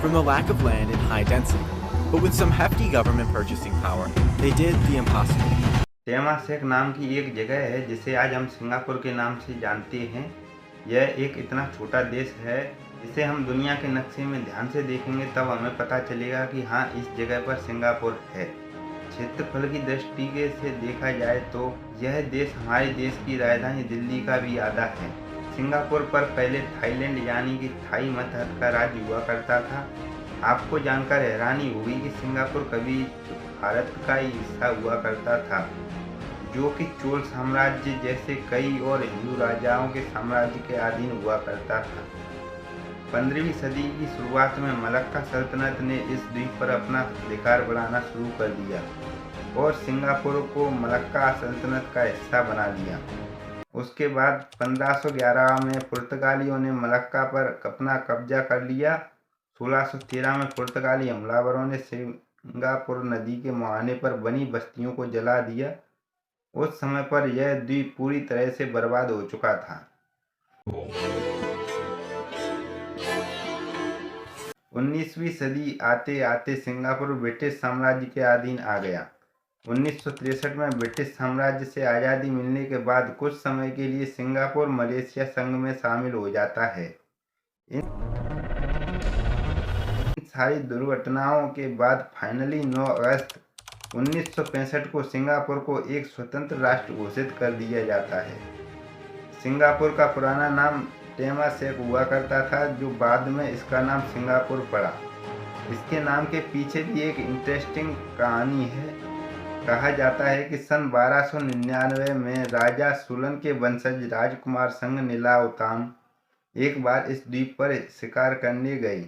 from the lack of land and high density. But with some hefty government purchasing power, they did the impossible. Temasek नाम की एक जगह है जिसे आज हम सिंगापुर के नाम से जानते हैं। यह एक इतना छोटा देश है जिसे हम दुनिया के नक्शे में ध्यान से देखेंगे तब हमें पता चलेगा कि हाँ, इस जगह पर सिंगापुर है। क्षेत्रफल की दृष्टि से देखा जाए तो यह देश हमारे देश की राजधानी दिल्ली का भी आधा है। सिंगापुर पर पहले थाईलैंड यानी कि थाई मतहत का राज्य हुआ करता था। आपको जानकर हैरानी होगी कि सिंगापुर कभी भारत का ही हिस्सा हुआ करता था, जो कि चोल साम्राज्य जैसे कई और हिंदू राजाओं के साम्राज्य के अधीन हुआ करता था। 15वीं सदी की शुरुआत में मलक्का सल्तनत ने इस द्वीप पर अपना अधिकार बढ़ाना शुरू कर दिया और सिंगापुर को मलक्का सल्तनत का हिस्सा बना लिया। उसके बाद 1511 में पुर्तगालियों ने मलक्का पर अपना कब्जा कर लिया। 1613 में पुर्तगाली हमलावरों ने सिंगापुर नदी के मुहाने पर बनी बस्तियों को जला दिया। उस समय पर यह द्वीप पूरी तरह से बर्बाद हो चुका था। 19वीं सदी आते आते सिंगापुर ब्रिटिश साम्राज्य के अधीन आ गया। 1963 में ब्रिटिश साम्राज्य से आज़ादी मिलने के बाद कुछ समय के लिए सिंगापुर मलेशिया संघ में शामिल हो जाता है। इन सारी दुर्घटनाओं के बाद फाइनली 9 अगस्त 1965 को सिंगापुर को एक स्वतंत्र राष्ट्र घोषित कर दिया जाता है। सिंगापुर का पुराना नाम तेमासेक हुआ करता था, जो बाद में इसका नाम सिंगापुर पड़ा। इसके नाम के पीछे भी एक इंटरेस्टिंग कहानी है। कहा जाता है कि सन 1299 में राजा सुलन के वंशज राजकुमार संग नीलाउताम एक बार इस द्वीप पर शिकार करने गए।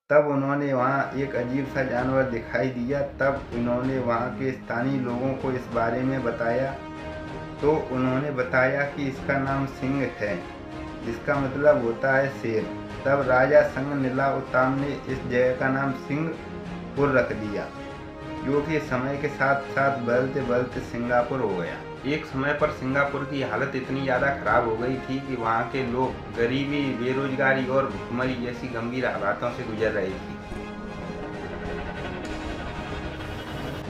तब उन्होंने वहाँ एक अजीब सा जानवर दिखाई दिया। तब उन्होंने वहाँ के स्थानीय लोगों को इस बारे में बताया, तो उन्होंने बताया कि इसका नाम सिंह है, जिसका मतलब होता है शेर। तब राजा संग नीलाउताम ने इस जगह का नाम सिंहपुर रख दिया, जो कि समय के साथ साथ बदलते बदलते सिंगापुर हो गया। एक समय पर सिंगापुर की हालत इतनी ज़्यादा खराब हो गई थी कि वहाँ के लोग गरीबी, बेरोजगारी और भुखमरी जैसी गंभीर हालातों से गुजर रहे थे।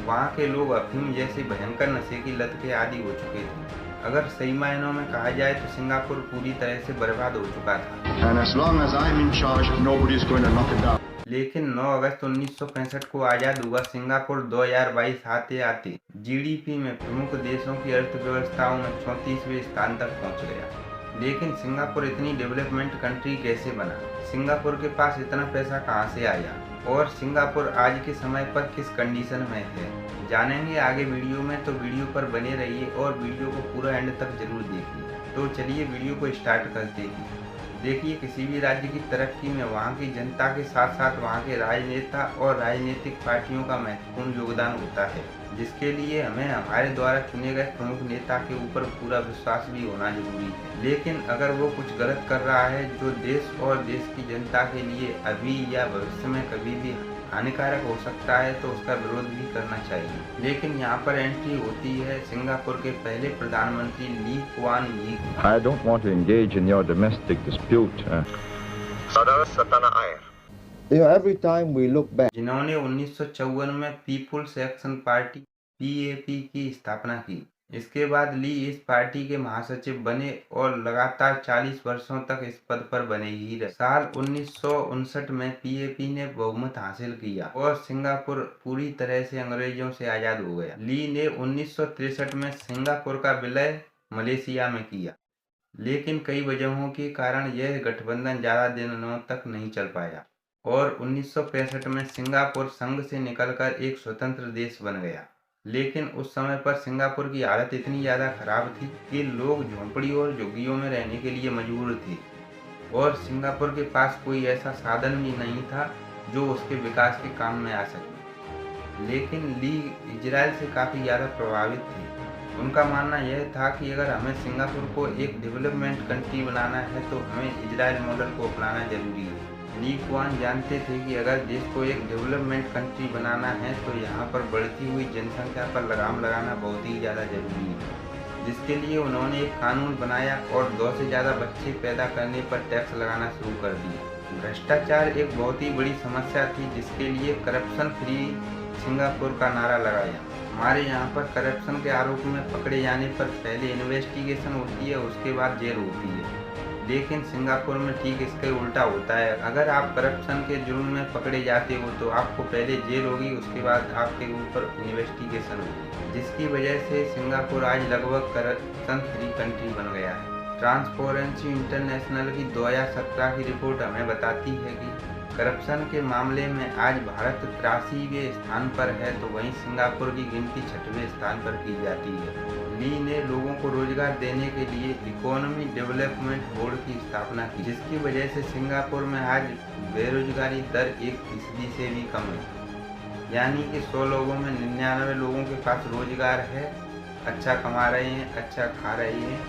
वहाँ के लोग अफीम जैसे भयंकर नशे की लत के आदी हो चुके थे। अगर सही मायनों में कहा जाए तो सिंगापुर पूरी तरह से बर्बाद हो चुका था। लेकिन 9 अगस्त 1965 को आज़ाद हुआ सिंगापुर 2022 आते आते जीडीपी में प्रमुख देशों की अर्थव्यवस्थाओं में 34वें स्थान तक पहुंच गया। लेकिन सिंगापुर इतनी डेवलपमेंट कंट्री कैसे बना? सिंगापुर के पास इतना पैसा कहां से आया? और सिंगापुर आज के समय पर किस कंडीशन में है, जानेंगे आगे वीडियो में। तो वीडियो पर बने रहिए और वीडियो को पूरा एंड तक जरूर देखिए। तो चलिए वीडियो को स्टार्ट करते हैं। देखिए, किसी भी राज्य की तरक्की में वहाँ की जनता के साथ साथ वहाँ के राजनेता और राजनीतिक पार्टियों का महत्वपूर्ण योगदान होता है, जिसके लिए हमें हमारे द्वारा चुने गए प्रमुख नेता के ऊपर पूरा विश्वास भी होना जरूरी है। लेकिन अगर वो कुछ गलत कर रहा है जो देश और देश की जनता के लिए अभी या भविष्य में कभी भी हानिकारक हो सकता है, तो उसका विरोध भी करना चाहिए। लेकिन यहाँ पर एंट्री होती है सिंगापुर के पहले प्रधानमंत्री ली कुआन यी। I don't want to engage in your domestic dispute. Every time we look back, जिन्होंने 1954 में पीपुल्स एक्शन पार्टी (पीएपी) की स्थापना की। इसके बाद ली इस पार्टी के महासचिव बने और लगातार 40 वर्षों तक इस पद पर बने ही रहे। साल 1959 में पीएपी ने बहुमत हासिल किया और सिंगापुर पूरी तरह से अंग्रेजों से आजाद हो गया। ली ने 1963 में सिंगापुर का विलय मलेशिया में किया, लेकिन कई वजहों के कारण यह गठबंधन ज्यादा दिनों तक नहीं चल पाया और 1965 में सिंगापुर संघ से निकलकर एक स्वतंत्र देश बन गया। लेकिन उस समय पर सिंगापुर की हालत इतनी ज़्यादा खराब थी कि लोग झोंपड़ी और झुग्गियों में रहने के लिए मजबूर थे और सिंगापुर के पास कोई ऐसा साधन भी नहीं था जो उसके विकास के काम में आ सके। लेकिन ली इजराइल से काफ़ी ज़्यादा प्रभावित थे। उनका मानना यह था कि अगर हमें सिंगापुर को एक डेवलपमेंट कंट्री बनाना है तो हमें इजराइल मॉडल को अपनाना जरूरी है। ली कुआन जानते थे कि अगर देश को एक डेवलपमेंट कंट्री बनाना है तो यहाँ पर बढ़ती हुई जनसंख्या पर लगाम लगाना बहुत ही ज़्यादा जरूरी है, जिसके लिए उन्होंने एक कानून बनाया और 2 से ज़्यादा बच्चे पैदा करने पर टैक्स लगाना शुरू कर दिया। भ्रष्टाचार एक बहुत ही बड़ी समस्या थी, जिसके लिए करप्शन फ्री सिंगापुर का नारा लगाया। हमारे यहाँ पर करप्शन के आरोप में पकड़े जाने पर पहले इन्वेस्टिगेशन होती है, उसके बाद जेल होती है। लेकिन सिंगापुर में ठीक इसके उल्टा होता है। अगर आप करप्शन के जुर्म में पकड़े जाते हो तो आपको पहले जेल होगी, उसके बाद आपके ऊपर इन्वेस्टिगेशन होगी, जिसकी वजह से सिंगापुर आज लगभग करप्शन फ्री कंट्री बन गया है। ट्रांसपेरेंसी इंटरनेशनल की 2017 की रिपोर्ट हमें बताती है कि करप्शन के मामले में आज भारत 83वें स्थान पर है, तो वहीं सिंगापुर की गिनती 6वें स्थान पर की जाती है। ली ने लोगों को रोजगार देने के लिए इकोनॉमी डेवलपमेंट बोर्ड की स्थापना की, जिसकी वजह से सिंगापुर में आज बेरोजगारी दर 1% से भी कम है। यानी कि 100 लोगों में 99 लोगों के पास रोजगार है, अच्छा कमा रहे हैं, अच्छा खा रहे हैं,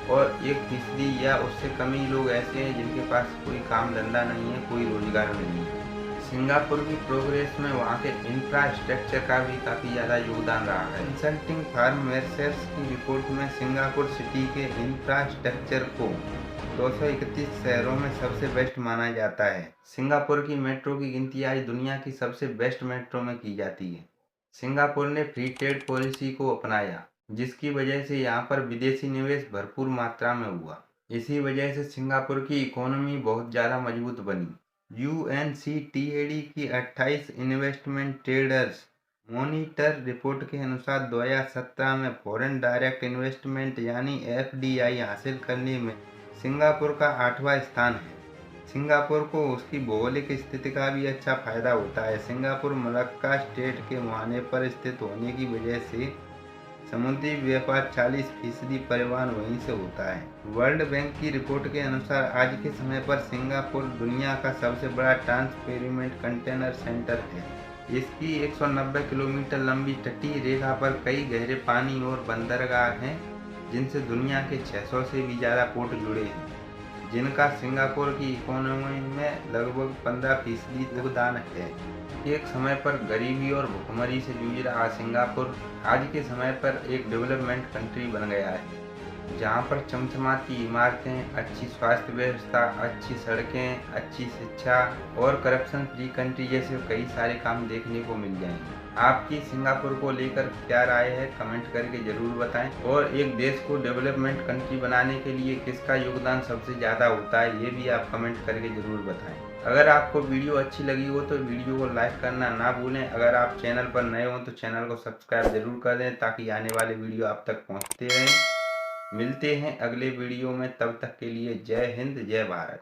और 1% या उससे कम ही लोग ऐसे हैं जिनके पास कोई काम धंधा नहीं है, कोई रोजगार नहीं है। सिंगापुर की प्रोग्रेस में वहाँ के इंफ्रास्ट्रक्चर का भी काफ़ी ज़्यादा योगदान रहा है। कंसल्टिंग फर्म मेर्सर्स की रिपोर्ट में सिंगापुर सिटी के इंफ्रास्ट्रक्चर को 231 शहरों में सबसे बेस्ट माना जाता है। सिंगापुर की मेट्रो की गिनती आज दुनिया की सबसे बेस्ट मेट्रो में की जाती है। सिंगापुर ने फ्री ट्रेड पॉलिसी को अपनाया, जिसकी वजह से यहाँ पर विदेशी निवेश भरपूर मात्रा में हुआ। इसी वजह से सिंगापुर की इकोनॉमी बहुत ज़्यादा मजबूत बनी। UNCTAD की 28 इन्वेस्टमेंट ट्रेडर्स मॉनिटर रिपोर्ट के अनुसार 2017 में फॉरेन डायरेक्ट इन्वेस्टमेंट यानी FDI हासिल करने में सिंगापुर का 8वां स्थान है। सिंगापुर को उसकी भौगोलिक स्थिति का भी अच्छा फायदा होता है। सिंगापुर मलक्का स्ट्रेट के मुहाने पर स्थित होने की वजह से समुद्री व्यापार 40% परिवहन वहीं से होता है। वर्ल्ड बैंक की रिपोर्ट के अनुसार आज के समय पर सिंगापुर दुनिया का सबसे बड़ा ट्रांसपेरिमेंट कंटेनर सेंटर है। इसकी 190 किलोमीटर लंबी तटीय रेखा पर कई गहरे पानी और बंदरगाह हैं, जिनसे दुनिया के 600 से भी ज़्यादा पोर्ट जुड़े हैं, जिनका सिंगापुर की इकोनॉमी में लगभग 15% योगदान है। एक समय पर गरीबी और भुखमरी से जूझ रहा सिंगापुर आज के समय पर एक डेवलपमेंट कंट्री बन गया है, जहां पर चमचमाती इमारतें, अच्छी स्वास्थ्य व्यवस्था, अच्छी सड़कें, अच्छी शिक्षा और करप्शन फ्री कंट्री जैसे कई सारे काम देखने को मिल जाएंगे। आपकी सिंगापुर को लेकर क्या राय है, कमेंट करके जरूर बताएं। और एक देश को डेवलपमेंट कंट्री बनाने के लिए किसका योगदान सबसे ज़्यादा होता है, ये भी आप कमेंट करके जरूर बताएं। अगर आपको वीडियो अच्छी लगी हो तो वीडियो को लाइक करना ना भूलें। अगर आप चैनल पर नए हो तो चैनल को सब्सक्राइब जरूर कर दें, ताकि आने वाले वीडियो आप तक पहुंचते रहें। मिलते हैं अगले वीडियो में, तब तक के लिए जय हिंद, जय भारत।